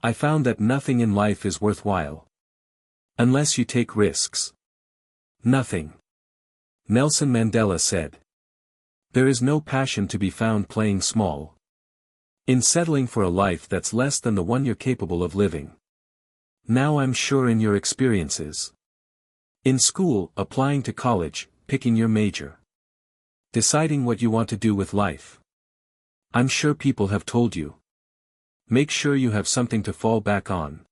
I found that nothing in life is worthwhile unless you take risks. Nothing. Nelson Mandela said. There is no passion to be found playing small, in settling for a life that's less than the one you're capable of living. Now I'm sure in your experiences. In school, applying to college, picking your major, deciding what you want to do with life. I'm sure people have told you. Make sure you have something to fall back on.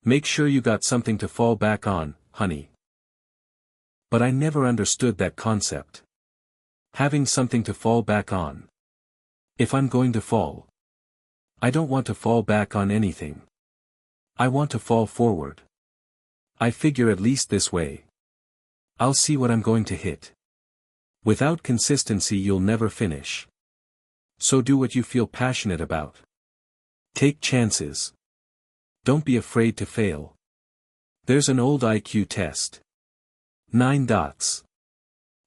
Make sure you got something to fall back on, honey. But I never understood that concept. Having something to fall back on. If I'm going to fall, I don't want to fall back on anything. I want to fall forward. I figure at least this way. I'll see what I'm going to hit. Without consistency you'll never finish. So do what you feel passionate about. Take chances. Don't be afraid to fail. There's an old IQ test. 9 dots.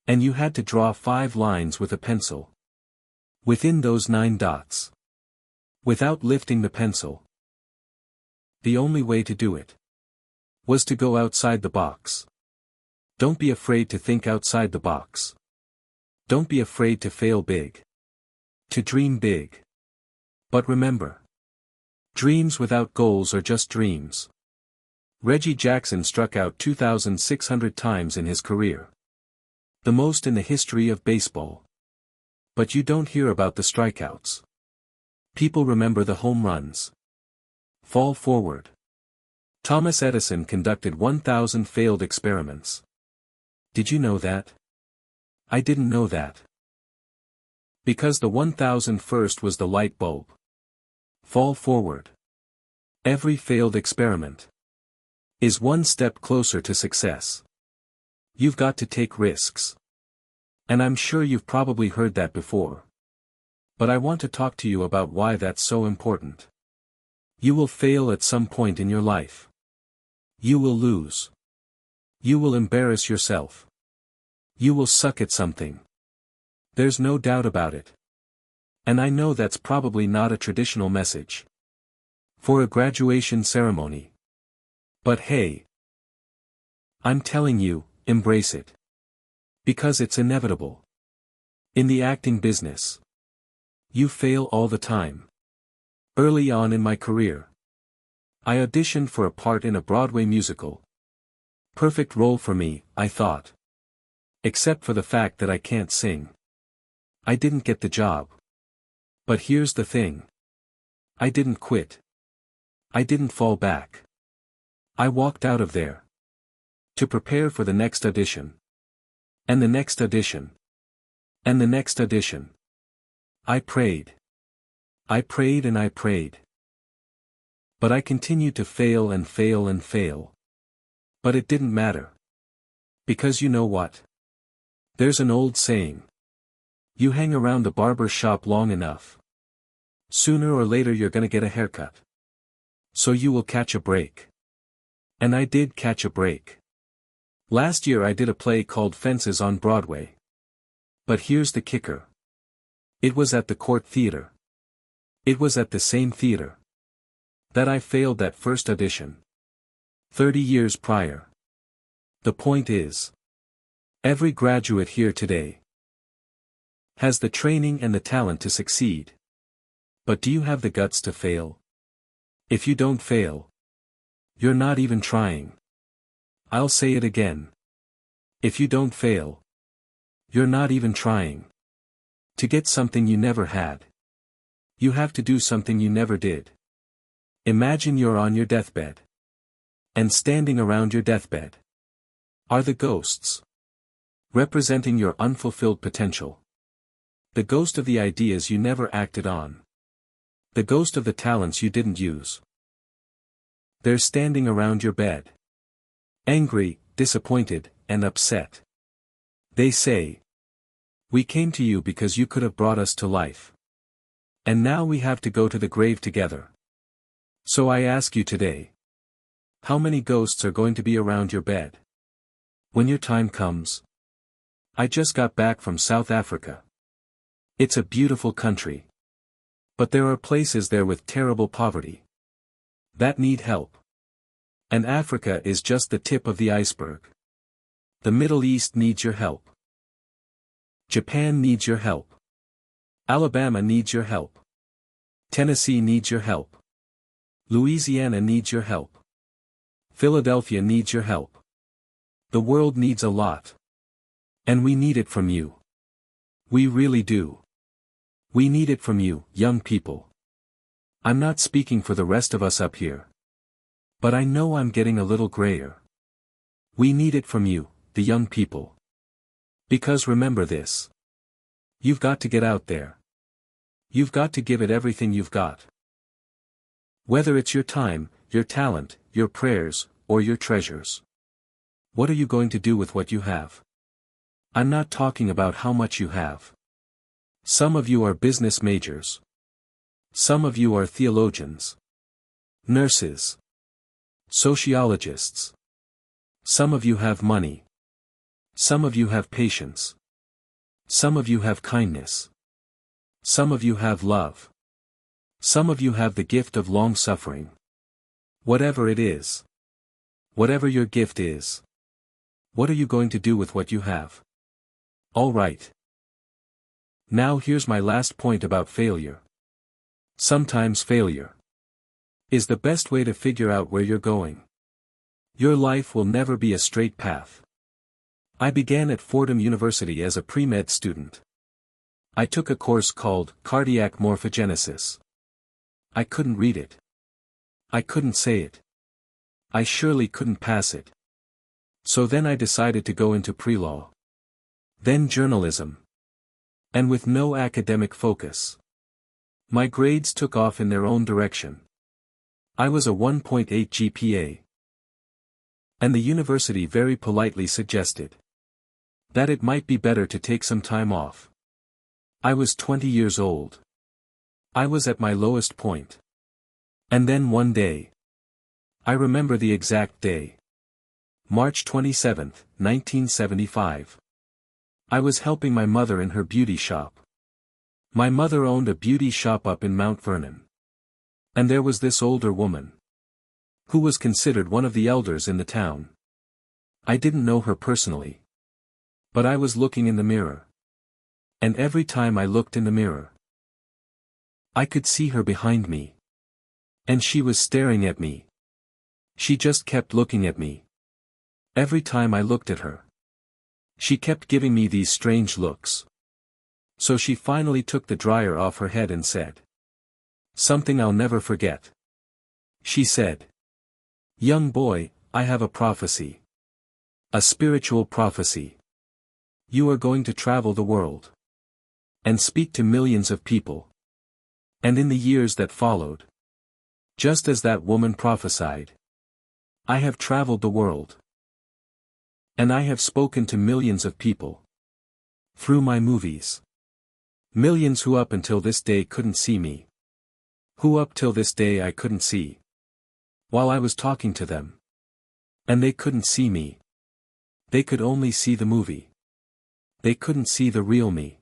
And you had to draw 5 lines with a pencil. Within those 9 dots. Without lifting the pencil. The only way to do it was to go outside the box. Don't be afraid to think outside the box. Don't be afraid to fail big. To dream big. But remember, dreams without goals are just dreams. Reggie Jackson struck out 2,600 times in his career. The most in the history of baseball. But you don't hear about the strikeouts. People remember the home runs. Fall forward. Thomas Edison conducted 1,000 failed experiments. Did you know that? I didn't know that. Because the 1,001st was the light bulb. Fall forward. Every failed experiment is one step closer to success. You've got to take risks. And I'm sure you've probably heard that before. But I want to talk to you about why that's so important. You will fail at some point in your life. You will lose. You will embarrass yourself. You will suck at something. There's no doubt about it. And I know that's probably not a traditional message for a graduation ceremony. But hey, I'm telling you, embrace it. Because it's inevitable. In the acting business, you fail all the time. Early on in my career, I auditioned for a part in a Broadway musical. Perfect role for me, I thought. Except for the fact that I can't sing. I didn't get the job. But here's the thing. I didn't quit. I didn't fall back. I walked out of there to prepare for the next audition. And the next audition. And the next audition. I prayed. I prayed and I prayed. But I continued to fail and fail and fail. But it didn't matter. Because you know what? There's an old saying. You hang around the barber shop long enough. Sooner or later you're gonna get a haircut. So you will catch a break. And I did catch a break. Last year I did a play called Fences on Broadway. But here's the kicker. It was at the Court Theater. It was at the same theater that I failed that first audition. 30 years prior. The point is, every graduate here today has the training and the talent to succeed. But do you have the guts to fail? If you don't fail, you're not even trying. I'll say it again. If you don't fail, you're not even trying. To get something you never had, you have to do something you never did. Imagine you're on your deathbed. And standing around your deathbed are the ghosts, representing your unfulfilled potential. The ghost of the ideas you never acted on. The ghost of the talents you didn't use. They're standing around your bed. Angry, disappointed, and upset. They say, "We came to you because you could have brought us to life. And now we have to go to the grave together." So I ask you today, how many ghosts are going to be around your bed when your time comes? I just got back from South Africa. It's a beautiful country. But there are places there with terrible poverty. that need help. And Africa is just the tip of the iceberg. The Middle East needs your help. Japan needs your help. Alabama needs your help. Tennessee needs your help. Louisiana needs your help. Philadelphia needs your help. The world needs a lot. And we need it from you. We really do. We need it from you, young people. I'm not speaking for the rest of us up here. But I know I'm getting a little grayer. We need it from you, the young people. Because remember this. You've got to get out there. You've got to give it everything you've got. Whether it's your time, your talent, your prayers, or your treasures. What are you going to do with what you have? I'm not talking about how much you have. Some of you are business majors. Some of you are theologians. Nurses. Sociologists. Some of you have money. Some of you have patience. Some of you have kindness. Some of you have love. Some of you have the gift of long-suffering. Whatever it is. Whatever your gift is. What are you going to do with what you have? All right. Now here's my last point about failure. Sometimes failure is the best way to figure out where you're going. Your life will never be a straight path. I began at Fordham University as a pre-med student. I took a course called Cardiac Morphogenesis. I couldn't read it. I couldn't say it. I surely couldn't pass it. So then I decided to go into pre-law. Then journalism. And with no academic focus. My grades took off in their own direction. I was a 1.8 GPA. And the university very politely suggested that it might be better to take some time off. I was 20 years old. I was at my lowest point. And then one day. I remember the exact day. March 27, 1975. I was helping my mother in her beauty shop. My mother owned a beauty shop up in Mount Vernon. And there was this older woman, who was considered one of the elders in the town. I didn't know her personally. But I was looking in the mirror. And every time I looked in the mirror, I could see her behind me. And she was staring at me. She just kept looking at me. Every time I looked at her, she kept giving me these strange looks. So she finally took the dryer off her head and said something I'll never forget. She said, "Young boy, I have a prophecy. A spiritual prophecy. You are going to travel the world. And speak to millions of people." And in the years that followed, just as that woman prophesied, I have traveled the world. And I have spoken to millions of people. Through my movies. Millions who up until this day couldn't see me. Who up till this day I couldn't see. While I was talking to them. And they couldn't see me. They could only see the movie. They couldn't see the real me.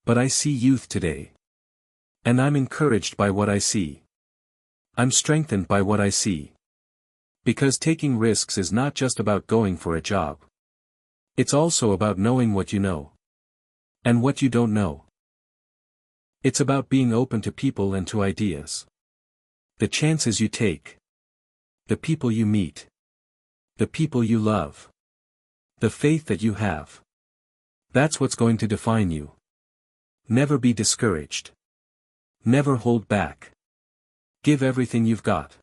But I see youth today. And I'm encouraged by what I see. I'm strengthened by what I see. Because taking risks is not just about going for a job. It's also about knowing what you know. And what you don't know. It's about being open to people and to ideas. The chances you take. The people you meet. The people you love. The faith that you have. That's what's going to define you. Never be discouraged. Never hold back. Give everything you've got.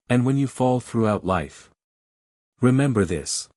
And when you fall throughout life, remember this.